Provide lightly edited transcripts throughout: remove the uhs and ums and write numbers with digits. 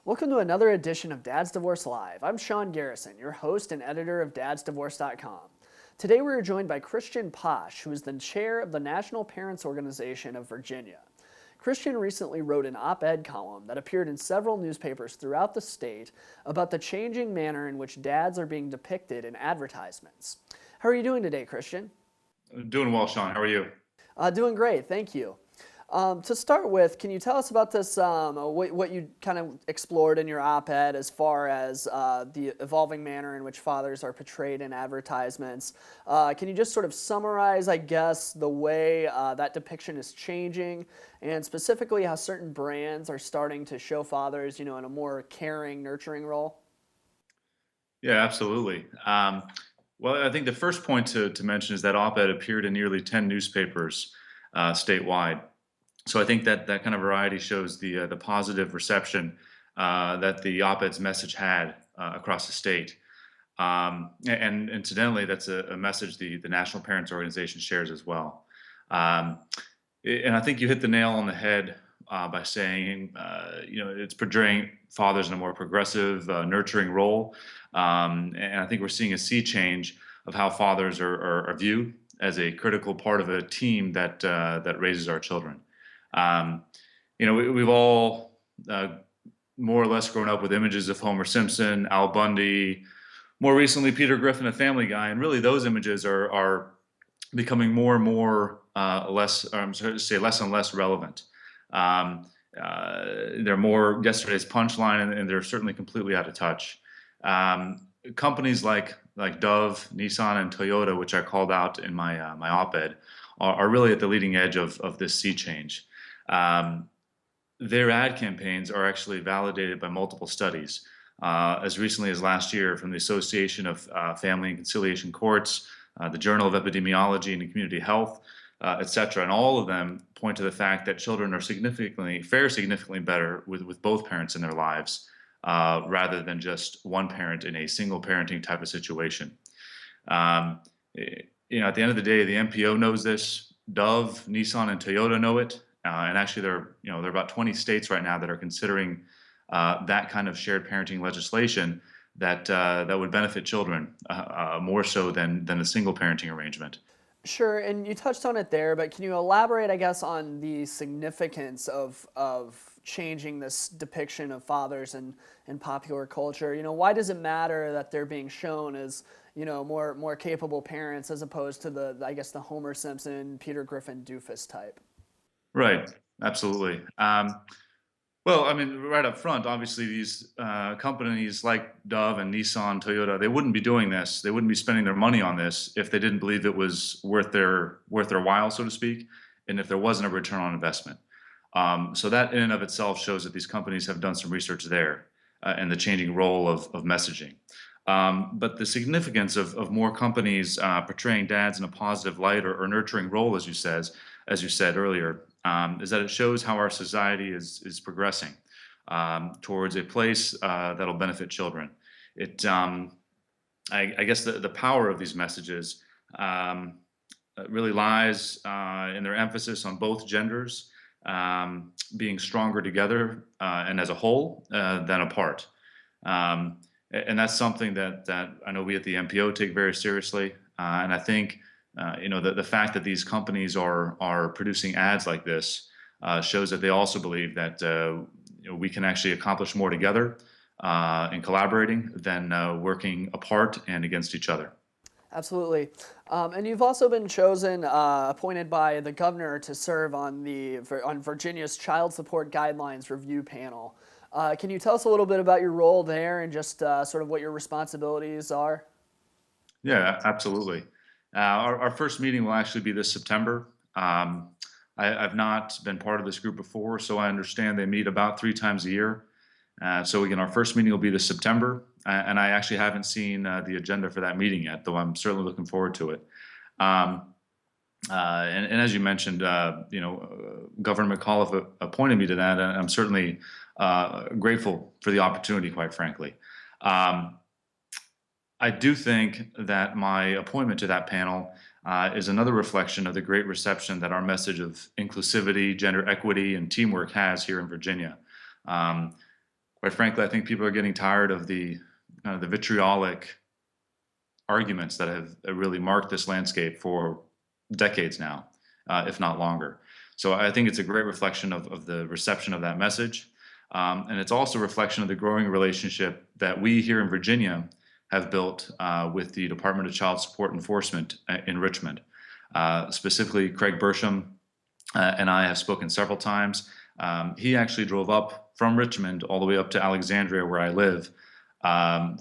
Welcome to another edition of Dad's Divorce Live. I'm Sean Garrison, your host and editor of DadsDivorce.com. Today we are joined by Christian Paasch, who is the chair of the National Parents Organization of Virginia. Christian recently wrote an op-ed column that appeared in several newspapers throughout the state about the changing manner in which dads are being depicted in advertisements. How are you doing today, Christian? Doing well, Sean. How are you? Doing great, thank you. To start with, can you tell us about this, what you kind of explored in your op-ed as far as the evolving manner in which fathers are portrayed in advertisements? Can you just sort of summarize, I guess, the way that depiction is changing, and specifically how certain brands are starting to show fathers, in a more caring, nurturing role? Yeah, absolutely. Well, I think the first point to mention is that op-ed appeared in nearly 10 newspapers statewide. So I think that kind of variety shows the positive reception that the op-ed's message had across the state. And incidentally, that's a message the National Parents Organization shares as well. Um, and I think you hit the nail on the head by saying, it's portraying fathers in a more progressive, nurturing role. And I think we're seeing a sea change of how fathers are viewed as a critical part of a team that raises our children. Um, we've all more or less grown up with images of Homer Simpson, Al Bundy, more recently Peter Griffin, a Family Guy, and really those images are becoming more and more less and less relevant. Um, they're more yesterday's punchline, and they're certainly completely out of touch. Um, Companies like Dove, Nissan, and Toyota, which I called out in my op-ed, are really at the leading edge of this sea change. Um, their ad campaigns are actually validated by multiple studies. As recently as last year, from the Association of Family and Conciliation Courts, the Journal of Epidemiology and Community Health, et cetera. And all of them point to the fact that children fare significantly better with both parents in their lives, rather than just one parent in a single parenting type of situation. Um, at the end of the day, the MPO knows this. Dove, Nissan, and Toyota know it. And actually, there are about 20 states right now that are considering that kind of shared parenting legislation that would benefit children more so than a single parenting arrangement. Sure, and you touched on it there, but can you elaborate, I guess, on the significance of changing this depiction of fathers in popular culture? Why does it matter that they're being shown as, more capable parents as opposed to the Homer Simpson, Peter Griffin doofus type? Right, absolutely. Well, I mean, right up front, obviously, these companies like Dove and Nissan, Toyota, they wouldn't be doing this. They wouldn't be spending their money on this if they didn't believe it was worth their while, so to speak, and if there wasn't a return on investment. So that in and of itself shows that these companies have done some research there and the changing role of messaging. But the significance of more companies portraying dads in a positive light or nurturing role, as you said earlier, is that it shows how our society is progressing towards a place that'll benefit children. I guess the power of these messages really lies in their emphasis on both genders being stronger together and as a whole than apart. And that's something that I know we at the MPO take very seriously. And I think the fact that these companies are producing ads like this shows that they also believe that we can actually accomplish more together in collaborating than working apart and against each other. Absolutely. And you've also been appointed by the governor to serve on Virginia's Child Support Guidelines Review Panel. Can you tell us a little bit about your role there and just sort of what your responsibilities are? Yeah, absolutely. Our first meeting will actually be this September. I've not been part of this group before, so I understand they meet about 3 times a year. So again, our first meeting will be this September, and I actually haven't seen the agenda for that meeting yet, though I'm certainly looking forward to it. And as you mentioned, Governor McAuliffe appointed me to that, and I'm certainly grateful for the opportunity, quite frankly. I do think that my appointment to that panel is another reflection of the great reception that our message of inclusivity, gender equity, and teamwork has here in Virginia. Quite quite frankly, I think people are getting tired of the kind of the vitriolic arguments that have really marked this landscape for decades now, if not longer. So I think it's a great reflection of the reception of that message. And it's also a reflection of the growing relationship that we here in Virginia have built with the Department of Child Support Enforcement in Richmond. Specifically, Craig Bersham and I have spoken several times. He actually drove up from Richmond all the way up to Alexandria, where I live,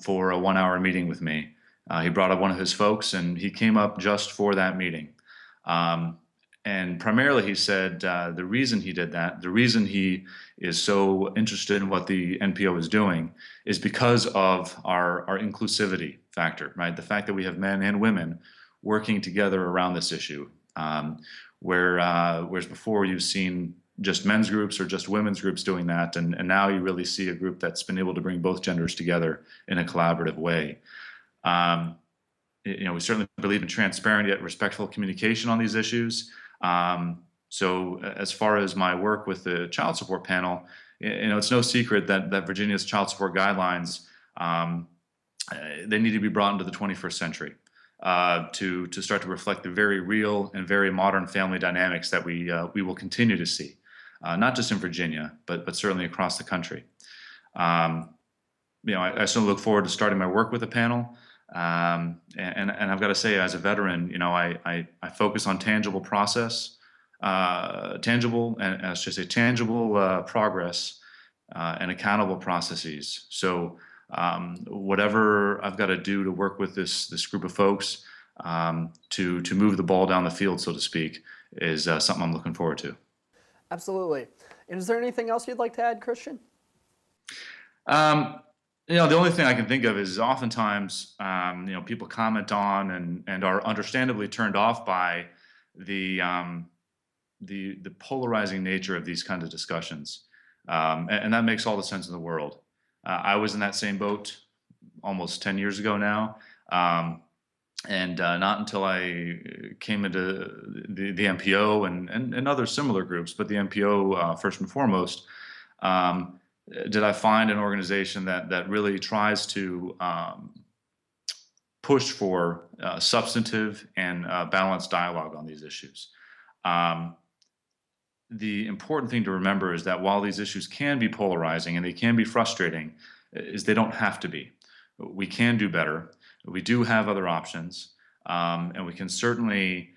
for a 1 hour meeting with me. He brought up one of his folks, and he came up just for that meeting. And primarily, he said the reason he did that, the reason he is so interested in what the NPO is doing, is because of our inclusivity factor, right? The fact that we have men and women working together around this issue, whereas before you've seen just men's groups or just women's groups doing that, and now you really see a group that's been able to bring both genders together in a collaborative way. We certainly believe in transparent yet respectful communication on these issues. So as far as my work with the child support panel, it's no secret that Virginia's child support guidelines, they need to be brought into the 21st century to start to reflect the very real and very modern family dynamics that we will continue to see, not just in Virginia, but certainly across the country. I certainly look forward to starting my work with the panel. And I've got to say, as a veteran, I focus on tangible progress, and accountable processes. So whatever I've got to do to work with this group of folks to move the ball down the field, so to speak, is something I'm looking forward to. Absolutely. And is there anything else you'd like to add, Christian? The only thing I can think of is oftentimes, people comment on and are understandably turned off by the polarizing nature of these kinds of discussions, and that makes all the sense in the world. I was in that same boat almost 10 years ago now, and not until I came into the NPO and other similar groups, but the NPO first and foremost. Did I find an organization that really tries to push for substantive and balanced dialogue on these issues. The important thing to remember is that while these issues can be polarizing and they can be frustrating, is they don't have to be. We can do better. We do have other options, and we can certainly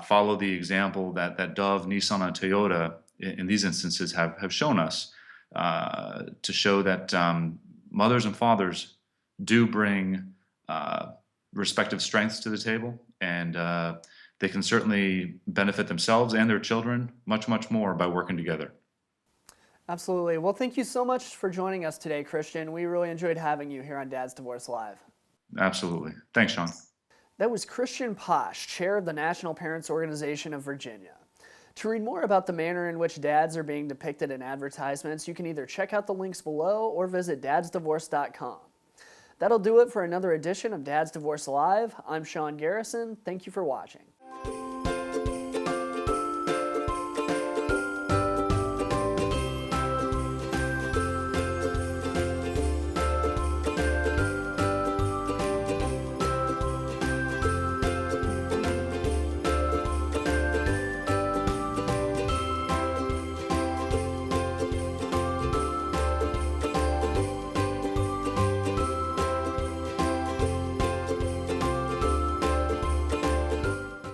follow the example that Dove, Nissan, and Toyota in these instances have shown us. To show that mothers and fathers do bring respective strengths to the table, and they can certainly benefit themselves and their children much, much more by working together. Absolutely. Well, thank you so much for joining us today, Christian. We really enjoyed having you here on Dad's Divorce Live. Absolutely. Thanks, Sean. That was Christian Paasch, chair of the National Parents Organization of Virginia. To read more about the manner in which dads are being depicted in advertisements, you can either check out the links below or visit dadsdivorce.com. That'll do it for another edition of Dad's Divorce Live. I'm Sean Garrison. Thank you for watching.